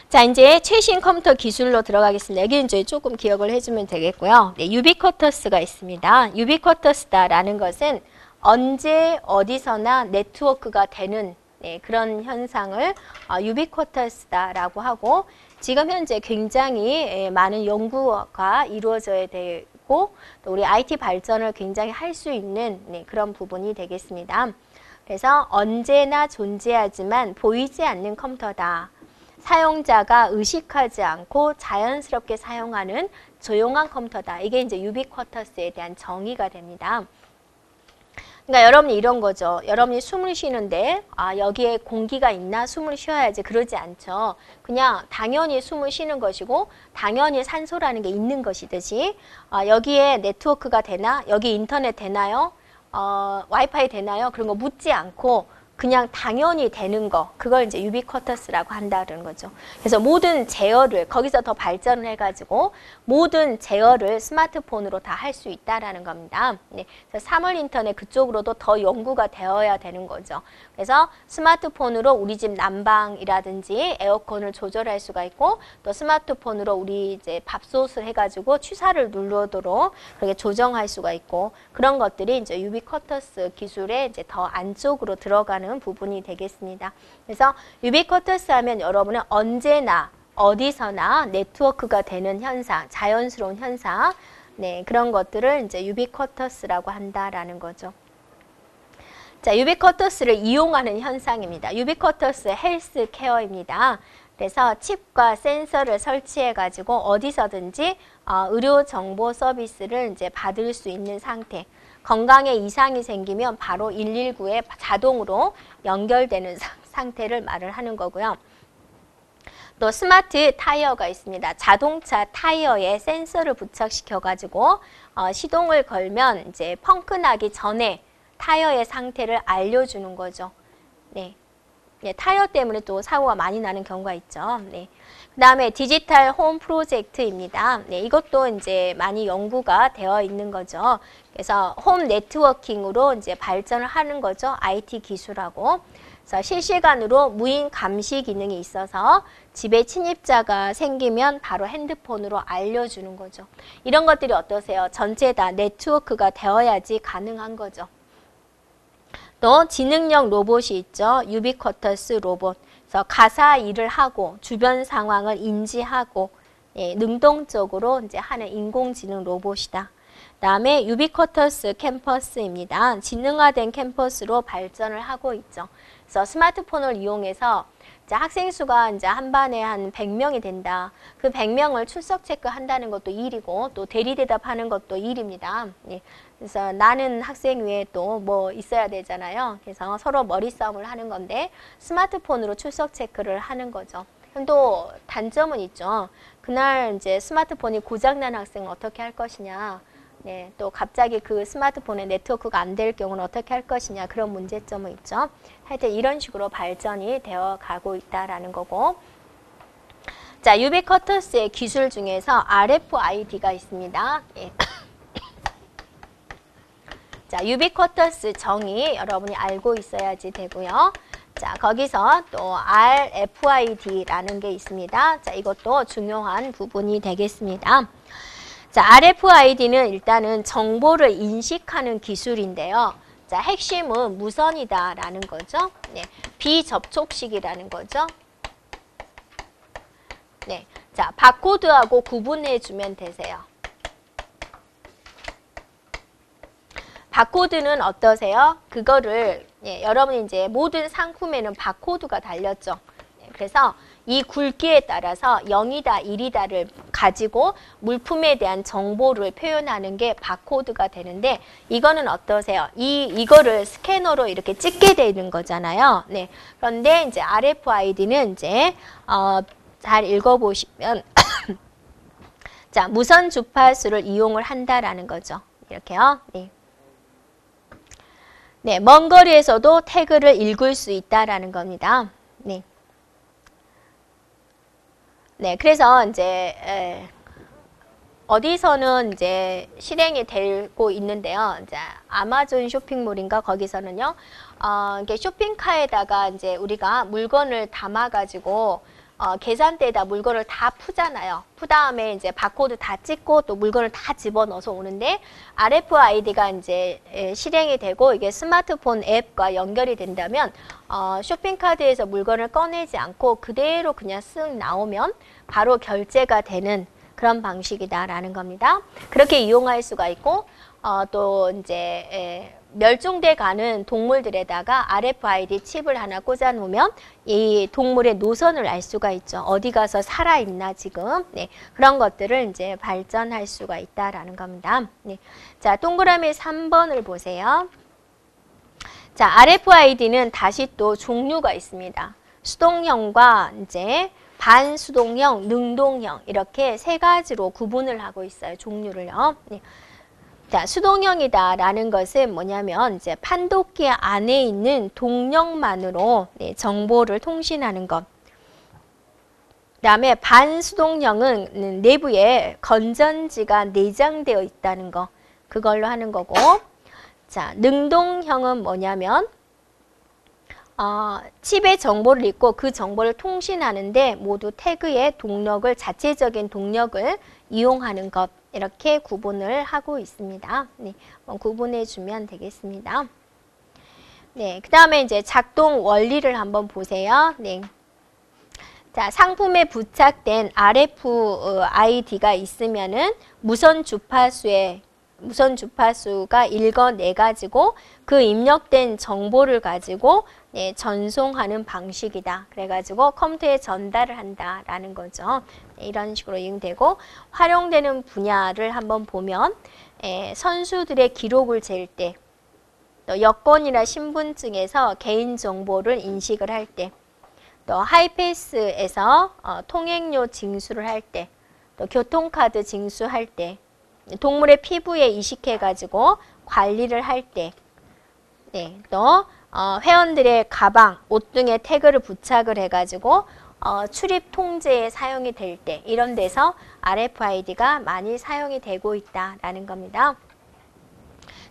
자, 이제 최신 컴퓨터 기술로 들어가겠습니다. 여기 이제 조금 기억을 해주면 되겠고요. 네, 유비쿼터스가 있습니다. 유비쿼터스다라는 것은 언제 어디서나 네트워크가 되는 그런 현상을 유비쿼터스다라고 하고, 지금 현재 굉장히 많은 연구가 이루어져야 되고 또 우리 IT 발전을 굉장히 할 수 있는 그런 부분이 되겠습니다. 그래서 언제나 존재하지만 보이지 않는 컴퓨터다. 사용자가 의식하지 않고 자연스럽게 사용하는 조용한 컴퓨터다. 이게 이제 유비쿼터스에 대한 정의가 됩니다. 그러니까 여러분이 이런 거죠. 여러분이 숨을 쉬는데 여기에 공기가 있나 숨을 쉬어야지 그러지 않죠. 그냥 당연히 숨을 쉬는 것이고 당연히 산소라는 게 있는 것이듯이 여기에 네트워크가 되나? 여기 인터넷 되나요? 와이파이 되나요? 그런 거 묻지 않고 그냥 당연히 되는 거, 그걸 이제 유비쿼터스라고 한다는 거죠. 그래서 모든 제어를 거기서 더 발전을 해가지고 모든 제어를 스마트폰으로 다 할 수 있다라는 겁니다. 네, 그래서 사물 인터넷 그쪽으로도 더 연구가 되어야 되는 거죠. 그래서 스마트폰으로 우리 집 난방이라든지 에어컨을 조절할 수가 있고, 또 스마트폰으로 우리 이제 밥솥을 해가지고 취사를 누르도록 그렇게 조정할 수가 있고, 그런 것들이 이제 유비쿼터스 기술에 이제 더 안쪽으로 들어가는 부분이 되겠습니다. 그래서 유비쿼터스 하면 여러분은 언제나 어디서나 네트워크가 되는 현상, 자연스러운 현상, 그런 것들을 이제 유비쿼터스라고 한다라는 거죠. 자, 유비쿼터스를 이용하는 현상입니다. 유비쿼터스 헬스케어입니다. 그래서 칩과 센서를 설치해 가지고 어디서든지 의료 정보 서비스를 이제 받을 수 있는 상태. 건강에 이상이 생기면 바로 119에 자동으로 연결되는 상태를 말을 하는 거고요. 또 스마트 타이어가 있습니다. 자동차 타이어에 센서를 부착시켜 가지고 시동을 걸면 이제 펑크 나기 전에 타이어의 상태를 알려주는 거죠. 네. 네, 타이어 때문에 또 사고가 많이 나는 경우가 있죠. 네. 그 다음에 디지털 홈 프로젝트입니다. 네, 이것도 이제 많이 연구가 되어 있는 거죠. 그래서 홈 네트워킹으로 이제 발전을 하는 거죠. IT 기술하고. 그래서 실시간으로 무인 감시 기능이 있어서 집에 침입자가 생기면 바로 핸드폰으로 알려주는 거죠. 이런 것들이 어떠세요? 전체 다 네트워크가 되어야지 가능한 거죠. 또 지능형 로봇이 있죠. 유비쿼터스 로봇. 그래서 가사 일을 하고 주변 상황을 인지하고 능동적으로 이제 하는 인공지능 로봇이다. 그다음에 유비쿼터스 캠퍼스입니다. 지능화된 캠퍼스로 발전을 하고 있죠. 그래서 스마트폰을 이용해서 이제 학생 수가 이제 한 반에 한 100명이 된다. 그 100명을 출석 체크한다는 것도 일이고 또 대리 대답하는 것도 일입니다. 예. 그래서 나는 학생 외에 또 뭐 있어야 되잖아요. 그래서 서로 머리싸움을 하는 건데 스마트폰으로 출석 체크를 하는 거죠. 또 단점은 있죠. 그날 이제 스마트폰이 고장난 학생은 어떻게 할 것이냐. 네, 또 갑자기 그 스마트폰에 네트워크가 안 될 경우는 어떻게 할 것이냐. 그런 문제점은 있죠. 하여튼 이런 식으로 발전이 되어 가고 있다라는 거고. 자, 유비쿼터스의 기술 중에서 RFID가 있습니다. 예. 자, 유비쿼터스 정의 여러분이 알고 있어야지 되고요. 자, 거기서 또 RFID라는 게 있습니다. 자, 이것도 중요한 부분이 되겠습니다. 자, RFID는 일단은 정보를 인식하는 기술인데요. 자, 핵심은 무선이다라는 거죠. 네, 비접촉식이라는 거죠. 네, 자, 바코드하고 구분해 주면 되세요. 바코드는 어떠세요? 그거를 여러분이 이제 모든 상품에는 바코드가 달렸죠. 그래서 이 굵기에 따라서 0이다, 1이다를 가지고 물품에 대한 정보를 표현하는 게 바코드가 되는데 이거는 어떠세요? 이거를 스캐너로 이렇게 찍게 되는 거잖아요. 네. 그런데 이제 RFID는 이제 잘 읽어보시면 자, 무선 주파수를 이용을 한다라는 거죠. 이렇게요. 네. 네, 먼 거리에서도 태그를 읽을 수 있다라는 겁니다. 네. 네, 그래서 이제 어디서는 이제 실행이 되고 있는데요. 이제 아마존 쇼핑몰인가 거기서는요. 이게 쇼핑카에다가 이제 우리가 물건을 담아가지고 계산대에다 물건을 다 푸잖아요. 푸 다음에 이제 바코드 다 찍고 또 물건을 다 집어넣어서 오는데 RFID가 이제 실행이 되고 이게 스마트폰 앱과 연결이 된다면 쇼핑카드에서 물건을 꺼내지 않고 그대로 그냥 쓱 나오면 바로 결제가 되는 그런 방식이다라는 겁니다. 그렇게 이용할 수가 있고 또 이제 멸종돼 가는 동물들에다가 RFID 칩을 하나 꽂아 놓으면 이 동물의 노선을 알 수가 있죠. 어디 가서 살아있나 지금. 네, 그런 것들을 이제 발전할 수가 있다라는 겁니다. 네. 자, 동그라미 3번을 보세요. 자, RFID는 다시 또 종류가 있습니다. 수동형과 이제 반수동형, 능동형 이렇게 세 가지로 구분을 하고 있어요. 종류를요. 네. 자, 수동형이다라는 것은 뭐냐면 이제 판독기 안에 있는 동력만으로 정보를 통신하는 것. 그다음에 반수동형은 내부에 건전지가 내장되어 있다는 거. 그걸로 하는 거고. 자, 능동형은 뭐냐면 칩에 정보를 읽고 그 정보를 통신하는데 모두 태그의 동력을 자체적인 동력을 이용하는 것. 이렇게 구분을 하고 있습니다. 네, 구분해 주면 되겠습니다. 네, 그 다음에 이제 작동 원리를 한번 보세요. 네. 자, 상품에 부착된 RFID가 있으면은 무선 주파수가 읽어내 가지고 그 입력된 정보를 가지고 전송하는 방식이다. 그래가지고 컴퓨터에 전달을 한다라는 거죠. 이런 식으로 이용되고 활용되는 분야를 한번 보면 선수들의 기록을 잴 때, 또 여권이나 신분증에서 개인정보를 인식을 할 때, 또 하이패스에서 통행료 징수를 할 때, 또 교통카드 징수할 때, 동물의 피부에 이식해가지고 관리를 할 때, 또 회원들의 가방, 옷 등에 태그를 부착을 해가지고 출입 통제에 사용이 될 때 이런 데서 RFID가 많이 사용이 되고 있다라는 겁니다.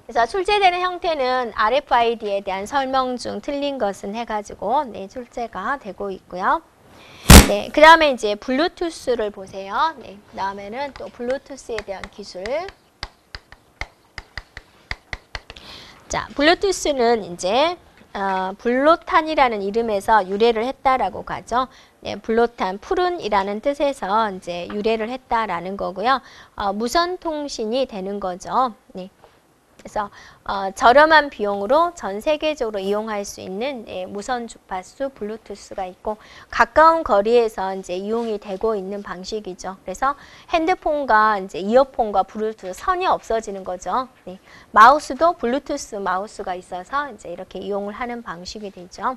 그래서 출제되는 형태는 RFID에 대한 설명 중 틀린 것은 해가지고 출제가 되고 있고요. 네, 그 다음에 이제 블루투스를 보세요. 네, 그 다음에는 또 블루투스에 대한 기술. 자, 블루투스는 이제 블로탄이라는 이름에서 유래를 했다라고 가죠. 예, 블로탄, 푸른이라는 뜻에서 이제 유래를 했다라는 거고요. 무선 통신이 되는 거죠. 네. 그래서 저렴한 비용으로 전 세계적으로 이용할 수 있는 무선 주파수 블루투스가 있고 가까운 거리에서 이제 이용이 되고 있는 방식이죠. 그래서 핸드폰과 이제 이어폰과 블루투스 선이 없어지는 거죠. 네. 마우스도 블루투스 마우스가 있어서 이제 이렇게 이용을 하는 방식이 되죠.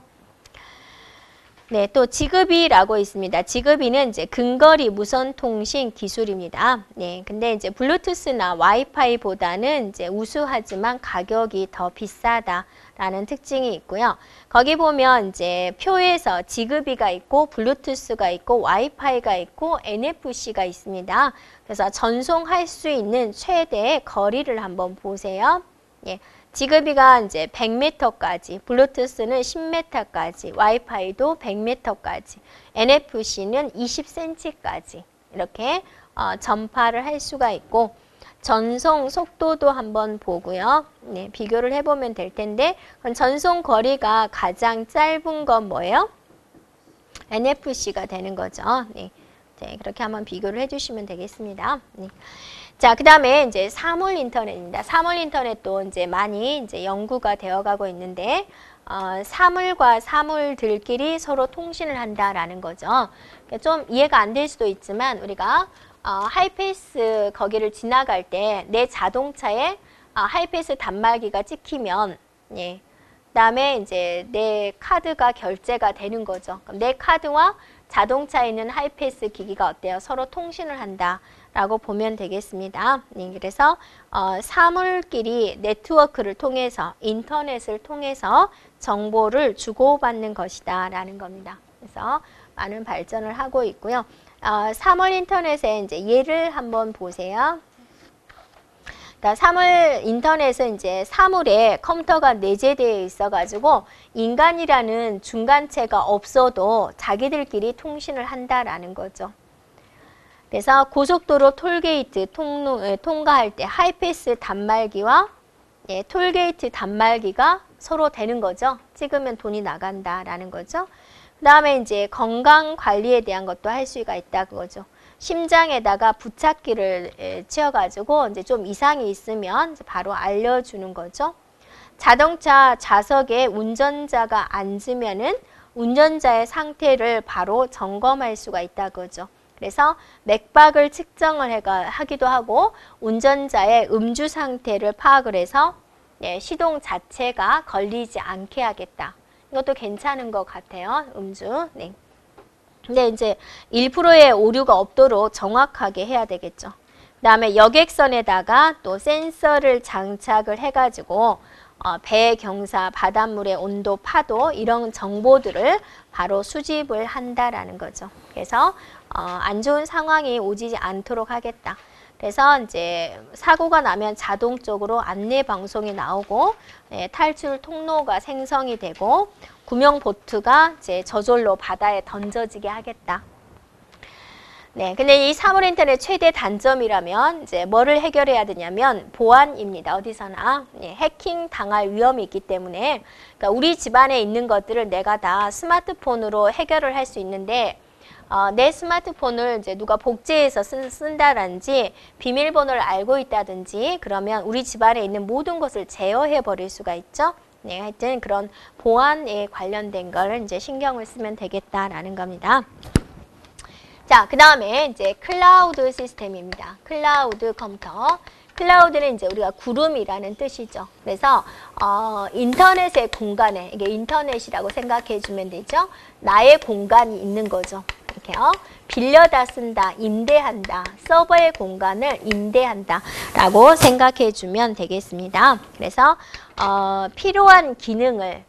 네, 또 지그비라고 있습니다. 지그비는 이제 근거리 무선 통신 기술입니다. 네, 근데 이제 블루투스나 와이파이보다는 이제 우수하지만 가격이 더 비싸다라는 특징이 있고요. 거기 보면 이제 표에서 지그비가 있고 블루투스가 있고 와이파이가 있고 NFC가 있습니다. 그래서 전송할 수 있는 최대 거리를 한번 보세요. 예. 지그비가 이제 100m까지, 블루투스는 10m까지, 와이파이도 100m까지, NFC는 20cm까지 이렇게 전파를 할 수가 있고 전송 속도도 한번 보고요. 네, 비교를 해보면 될 텐데 전송 거리가 가장 짧은 건 뭐예요? NFC가 되는 거죠. 네, 그렇게 한번 비교를 해주시면 되겠습니다. 네. 자, 그 다음에 이제 사물 인터넷입니다. 사물 인터넷도 이제 많이 이제 연구가 되어가고 있는데, 사물과 사물들끼리 서로 통신을 한다라는 거죠. 좀 이해가 안 될 수도 있지만, 우리가 하이패스 거기를 지나갈 때 내 자동차에 하이패스 단말기가 찍히면, 예. 그 다음에 이제 내 카드가 결제가 되는 거죠. 그럼 내 카드와 자동차에 있는 하이패스 기기가 어때요? 서로 통신을 한다. 라고 보면 되겠습니다. 네, 그래서 사물끼리 네트워크를 통해서 인터넷을 통해서 정보를 주고받는 것이다 라는 겁니다. 그래서 많은 발전을 하고 있고요. 사물 인터넷의 이제 예를 한번 보세요. 그러니까 사물 인터넷은 이제 사물에 컴퓨터가 내재되어 있어가지고 인간이라는 중간체가 없어도 자기들끼리 통신을 한다라는 거죠. 그래서 고속도로 톨게이트 통과할 때 하이패스 단말기와 톨게이트 단말기가 서로 되는 거죠. 찍으면 돈이 나간다라는 거죠. 그 다음에 이제 건강 관리에 대한 것도 할 수가 있다 그거죠. 심장에다가 부착기를 치어가지고 이제 좀 이상이 있으면 바로 알려주는 거죠. 자동차 좌석에 운전자가 앉으면은 운전자의 상태를 바로 점검할 수가 있다 그거죠. 그래서 맥박을 측정을 하기도 하고 운전자의 음주 상태를 파악을 해서 시동 자체가 걸리지 않게 하겠다. 이것도 괜찮은 것 같아요. 음주. 네. 근데 이제 1%의 오류가 없도록 정확하게 해야 되겠죠. 그 다음에 여객선에다가 또 센서를 장착을 해가지고 배 경사, 바닷물의 온도, 파도 이런 정보들을 바로 수집을 한다라는 거죠. 그래서 안 좋은 상황이 오지 않도록 하겠다. 그래서 이제 사고가 나면 자동적으로 안내 방송이 나오고 탈출 통로가 생성이 되고 구명 보트가 이제 저절로 바다에 던져지게 하겠다. 네, 근데 이 사물 인터넷 최대 단점이라면 이제 뭐를 해결해야 되냐면 보안입니다. 어디서나 해킹 당할 위험이 있기 때문에 그러니까 우리 집안에 있는 것들을 내가 다 스마트폰으로 해결을 할 수 있는데 내 스마트폰을 이제 누가 복제해서 쓴다든지 비밀번호를 알고 있다든지 그러면 우리 집안에 있는 모든 것을 제어해 버릴 수가 있죠. 네, 하여튼 그런 보안에 관련된 걸 이제 신경을 쓰면 되겠다라는 겁니다. 자, 그 다음에 이제 클라우드 시스템입니다. 클라우드 컴퓨터. 클라우드는 이제 우리가 구름이라는 뜻이죠. 그래서 인터넷의 공간에 이게 인터넷이라고 생각해 주면 되죠. 나의 공간이 있는 거죠. 이렇게요. 빌려다 쓴다, 임대한다, 서버의 공간을 임대한다 라고 생각해 주면 되겠습니다. 그래서 필요한 기능을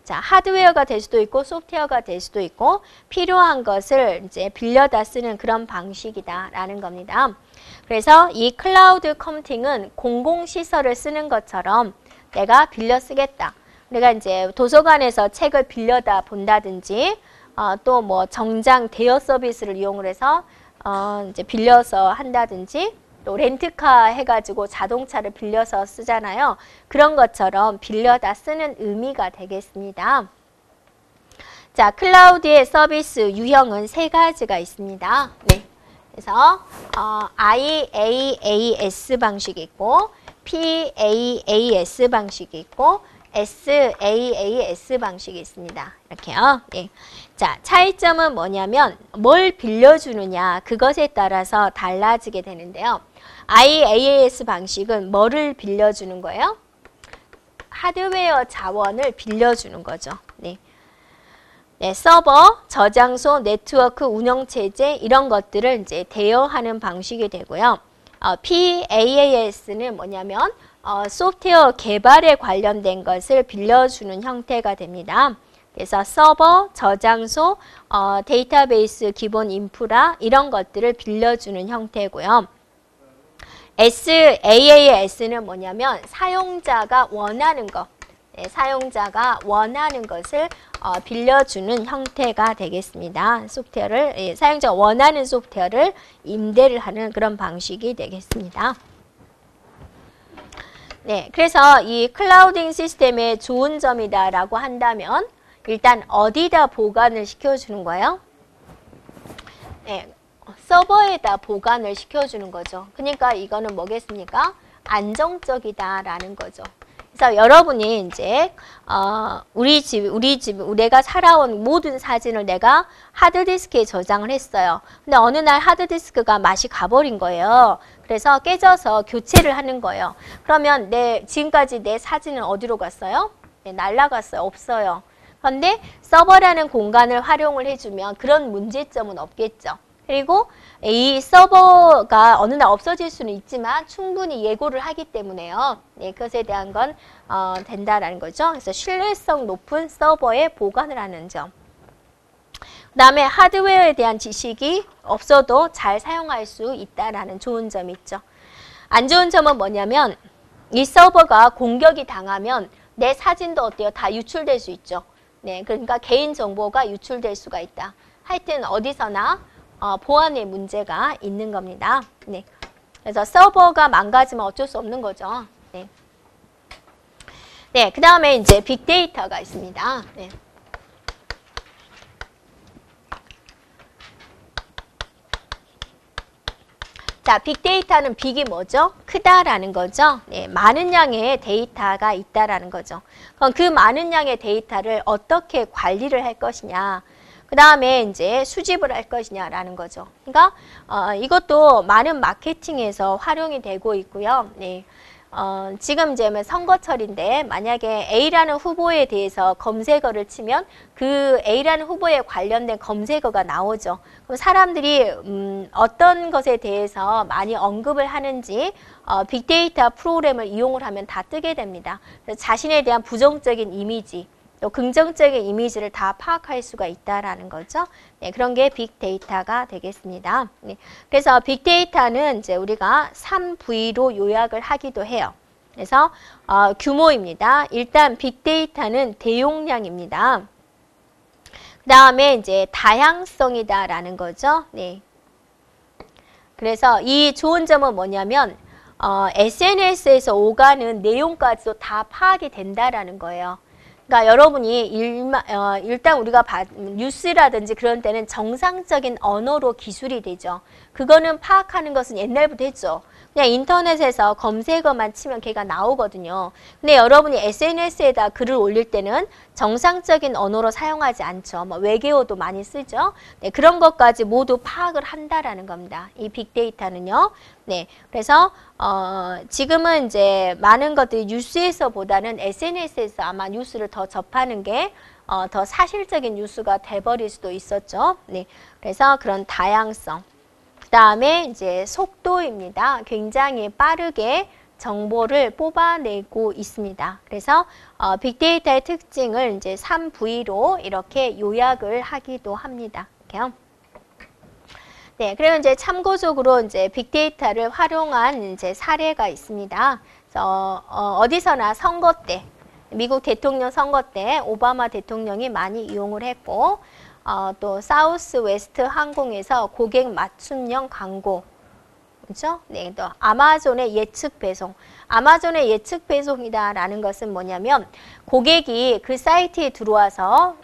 자, 하드웨어가 될 수도 있고 소프트웨어가 될 수도 있고 필요한 것을 이제 빌려다 쓰는 그런 방식이다라는 겁니다. 그래서 이 클라우드 컴퓨팅은 공공시설을 쓰는 것처럼 내가 빌려 쓰겠다. 우리가 이제 도서관에서 책을 빌려다 본다든지 또 뭐 정장 대여 서비스를 이용을 해서 이제 빌려서 한다든지 또 렌트카 해가지고 자동차를 빌려서 쓰잖아요. 그런 것처럼 빌려다 쓰는 의미가 되겠습니다. 자, 클라우드의 서비스 유형은 세 가지가 있습니다. 네. 그래서 IaaS 방식이 있고 PaaS 방식이 있고 SaaS 방식이 있습니다. 이렇게요. 예. 자, 차이점은 뭐냐면 뭘 빌려주느냐 그것에 따라서 달라지게 되는데요. IaaS 방식은 뭐를 빌려주는 거예요? 하드웨어 자원을 빌려주는 거죠. 네. 네, 서버, 저장소, 네트워크, 운영체제 이런 것들을 이제 대여하는 방식이 되고요. PaaS는 뭐냐면 소프트웨어 개발에 관련된 것을 빌려주는 형태가 됩니다. 그래서 서버, 저장소, 데이터베이스 기본 인프라 이런 것들을 빌려주는 형태고요. SaaS는 뭐냐면 사용자가 원하는 것, 네, 사용자가 원하는 것을 빌려주는 형태가 되겠습니다. 소프트웨어를 사용자가 원하는 소프트웨어를 임대를 하는 그런 방식이 되겠습니다. 네, 그래서 이 클라우딩 시스템의 좋은 점이다라고 한다면 일단 어디다 보관을 시켜주는 거예요? 네, 서버에다 보관을 시켜주는 거죠. 그러니까 이거는 뭐겠습니까? 안정적이다라는 거죠. 그래서 여러분이 이제 우리 집 내가 살아온 모든 사진을 내가 하드디스크에 저장을 했어요. 근데 어느 날 하드디스크가 맛이 가버린 거예요. 그래서 깨져서 교체를 하는 거예요. 그러면 지금까지 내 사진은 어디로 갔어요? 네, 날아갔어요. 없어요. 그런데 서버라는 공간을 활용을 해주면 그런 문제점은 없겠죠. 그리고 이 서버가 어느 날 없어질 수는 있지만 충분히 예고를 하기 때문에요. 네, 그것에 대한 건 된다라는 거죠. 그래서 신뢰성 높은 서버에 보관을 하는 점. 그 다음에 하드웨어에 대한 지식이 없어도 잘 사용할 수 있다라는 좋은 점이 있죠. 안 좋은 점은 뭐냐면 이 서버가 공격이 당하면 내 사진도 어때요? 다 유출될 수 있죠. 네, 그러니까 개인정보가 유출될 수가 있다. 하여튼 어디서나 보안의 문제가 있는 겁니다. 네. 그래서 서버가 망가지면 어쩔 수 없는 거죠. 네. 네, 그 다음에 이제 빅데이터가 있습니다. 네. 자, 빅데이터는 빅이 뭐죠? 크다라는 거죠. 네, 많은 양의 데이터가 있다라는 거죠. 그럼 그 많은 양의 데이터를 어떻게 관리를 할 것이냐? 그 다음에 이제 수집을 할 것이냐라는 거죠. 그러니까 이것도 많은 마케팅에서 활용이 되고 있고요. 네. 지금 이제 선거철인데 만약에 A라는 후보에 대해서 검색어를 치면 그 A라는 후보에 관련된 검색어가 나오죠. 그럼 사람들이 어떤 것에 대해서 많이 언급을 하는지 빅데이터 프로그램을 이용을 하면 다 뜨게 됩니다. 그래서 자신에 대한 부정적인 이미지, 또 긍정적인 이미지를 다 파악할 수가 있다라는 거죠. 네, 그런 게 빅데이터가 되겠습니다. 네, 그래서 빅데이터는 이제 우리가 3V로 요약을 하기도 해요. 그래서 규모입니다. 일단 빅데이터는 대용량입니다. 그 다음에 이제 다양성이다라는 거죠. 네. 그래서 이 좋은 점은 뭐냐면 SNS에서 오가는 내용까지도 다 파악이 된다라는 거예요. 그러니까 여러분이 일단 우리가 뉴스라든지 그런 때는 정상적인 언어로 기술이 되죠. 그거는 파악하는 것은 옛날부터 했죠. 그냥 인터넷에서 검색어만 치면 걔가 나오거든요. 근데 여러분이 SNS에다 글을 올릴 때는 정상적인 언어로 사용하지 않죠. 뭐 외계어도 많이 쓰죠. 네, 그런 것까지 모두 파악을 한다라는 겁니다. 이 빅데이터는요. 네, 그래서 지금은 이제 많은 것들이 뉴스에서보다는 SNS에서 아마 뉴스를 더 접하는 게 더 사실적인 뉴스가 돼버릴 수도 있었죠. 네, 그래서 그런 다양성. 그 다음에 이제 속도입니다. 굉장히 빠르게 정보를 뽑아내고 있습니다. 그래서 빅데이터의 특징을 이제 3V로 이렇게 요약을 하기도 합니다. 이렇게요. 네, 그리고 이제 참고적으로 이제 빅데이터를 활용한 이제 사례가 있습니다. 그래서 어디서나 선거 때, 미국 대통령 선거 때 오바마 대통령이 많이 이용을 했고, 또 사우스 웨스트 항공에서 고객 맞춤형 광고, 그렇죠? 네, 또 아마존의 예측 배송. 아마존의 예측 배송이다라는 것은 뭐냐면 고객이 그 사이트에 들어와서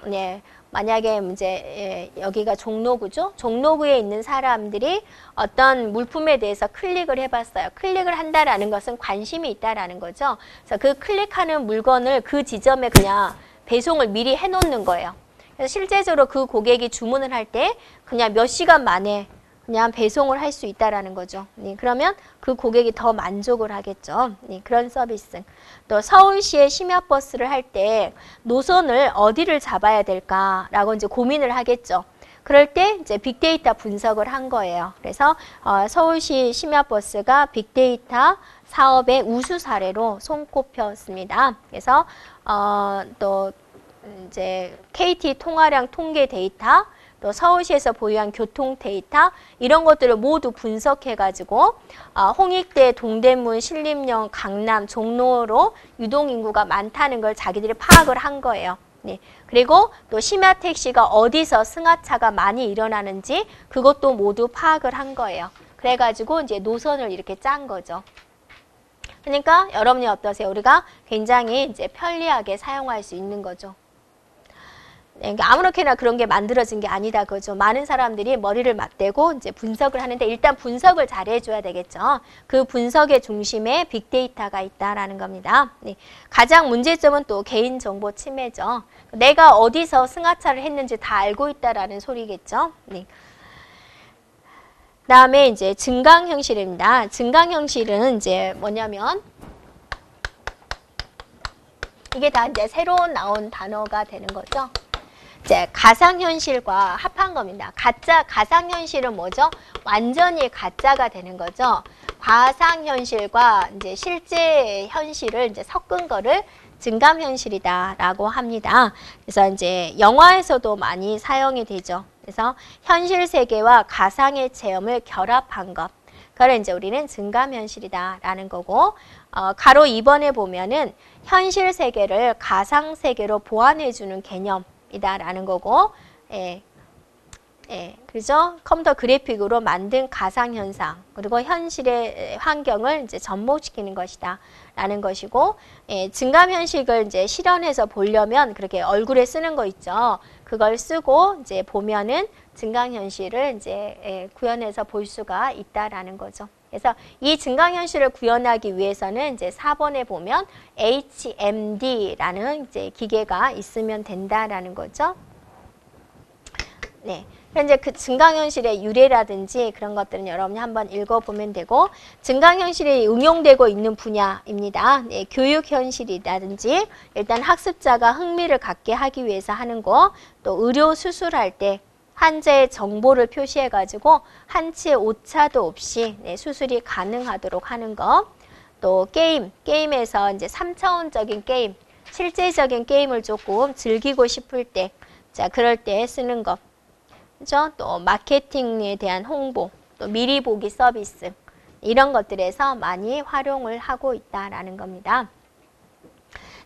만약에 이제 여기가 종로구죠. 종로구에 있는 사람들이 어떤 물품에 대해서 클릭을 해봤어요. 클릭을 한다라는 것은 관심이 있다라는 거죠. 그래서 그 클릭하는 물건을 그 지점에 그냥 배송을 미리 해놓는 거예요. 그래서 실제적으로 그 고객이 주문을 할 때 그냥 몇 시간 만에 그냥 배송을 할 수 있다라는 거죠. 그러면 그 고객이 더 만족을 하겠죠. 그런 서비스. 또 서울시의 심야버스를 할 때 노선을 어디를 잡아야 될까라고 이제 고민을 하겠죠. 그럴 때 이제 빅데이터 분석을 한 거예요. 그래서 서울시 심야버스가 빅데이터 사업의 우수 사례로 손꼽혔습니다. 그래서 또 이제 KT 통화량 통계 데이터, 또 서울시에서 보유한 교통 데이터 이런 것들을 모두 분석해가지고 홍익대, 동대문, 신림역, 강남, 종로로 유동인구가 많다는 걸 자기들이 파악을 한 거예요. 네. 그리고 또 심야 택시가 어디서 승하차가 많이 일어나는지 그것도 모두 파악을 한 거예요. 그래가지고 이제 노선을 이렇게 짠 거죠. 그러니까 여러분이 어떠세요? 우리가 굉장히 이제 편리하게 사용할 수 있는 거죠. 그러니까 아무렇게나 그런 게 만들어진 게 아니다 그죠. 많은 사람들이 머리를 맞대고 이제 분석을 하는데 일단 분석을 잘 해줘야 되겠죠. 그 분석의 중심에 빅데이터가 있다라는 겁니다. 네. 가장 문제점은 또 개인정보 침해죠. 내가 어디서 승하차를 했는지 다 알고 있다라는 소리겠죠. 네. 그다음에 이제 증강현실입니다. 증강현실은 이제 뭐냐면 이게 다 이제 새로 나온 단어가 되는 거죠. 이제 가상현실과 합한 겁니다. 가상현실은 뭐죠? 완전히 가짜가 되는 거죠. 가상현실과 이제 실제 현실을 이제 섞은 거를 증감현실이다라고 합니다. 그래서 이제 영화에서도 많이 사용이 되죠. 그래서 현실 세계와 가상의 체험을 결합한 것. 그걸 이제 우리는 증감현실이다라는 거고, 가로 2번에 보면은 현실 세계를 가상 세계로 보완해주는 개념. 이다라는 거고, 그죠? 컴퓨터 그래픽으로 만든 가상 현상 그리고 현실의 환경을 이제 접목시키는 것이다 라는 것이고, 증감 현실을 이제 실현해서 보려면 그렇게 얼굴에 쓰는 거 있죠. 그걸 쓰고 이제 보면은 증강 현실을 이제 구현해서 볼 수가 있다라는 거죠. 그래서 이 증강 현실을 구현하기 위해서는 이제 4번에 보면 HMD라는 이제 기계가 있으면 된다라는 거죠. 네. 현재 그 증강현실의 유래라든지 그런 것들은 여러분이 한번 읽어보면 되고, 증강현실이 응용되고 있는 분야입니다. 네, 교육현실이라든지 일단 학습자가 흥미를 갖게 하기 위해서 하는 거, 또 의료 수술할 때 환자의 정보를 표시해가지고 한치의 오차도 없이 수술이 가능하도록 하는 거, 또 게임에서 이제 3차원적인 게임, 실제적인 게임을 조금 즐기고 싶을 때, 자 그럴 때 쓰는 거. 그죠? 또 마케팅에 대한 홍보, 또 미리 보기 서비스 이런 것들에서 많이 활용을 하고 있다라는 겁니다.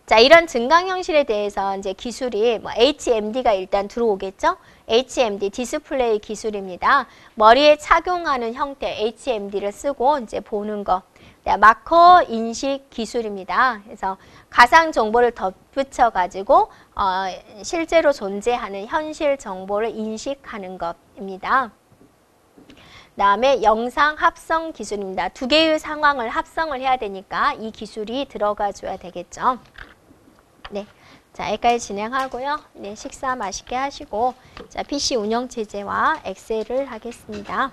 자, 이런 증강현실에 대해서 이제 기술이 뭐 HMD가 일단 들어오겠죠? HMD 디스플레이 기술입니다. 머리에 착용하는 형태 HMD를 쓰고 이제 보는 거. 마커 인식 기술입니다. 그래서 가상 정보를 덧붙여 가지고 실제로 존재하는 현실 정보를 인식하는 것입니다. 그다음에 영상 합성 기술입니다. 두 개의 상황을 합성을 해야 되니까 이 기술이 들어가 줘야 되겠죠. 네. 자, 여기까지 진행하고요. 네, 식사 맛있게 하시고 자, PC 운영 체제와 엑셀을 하겠습니다.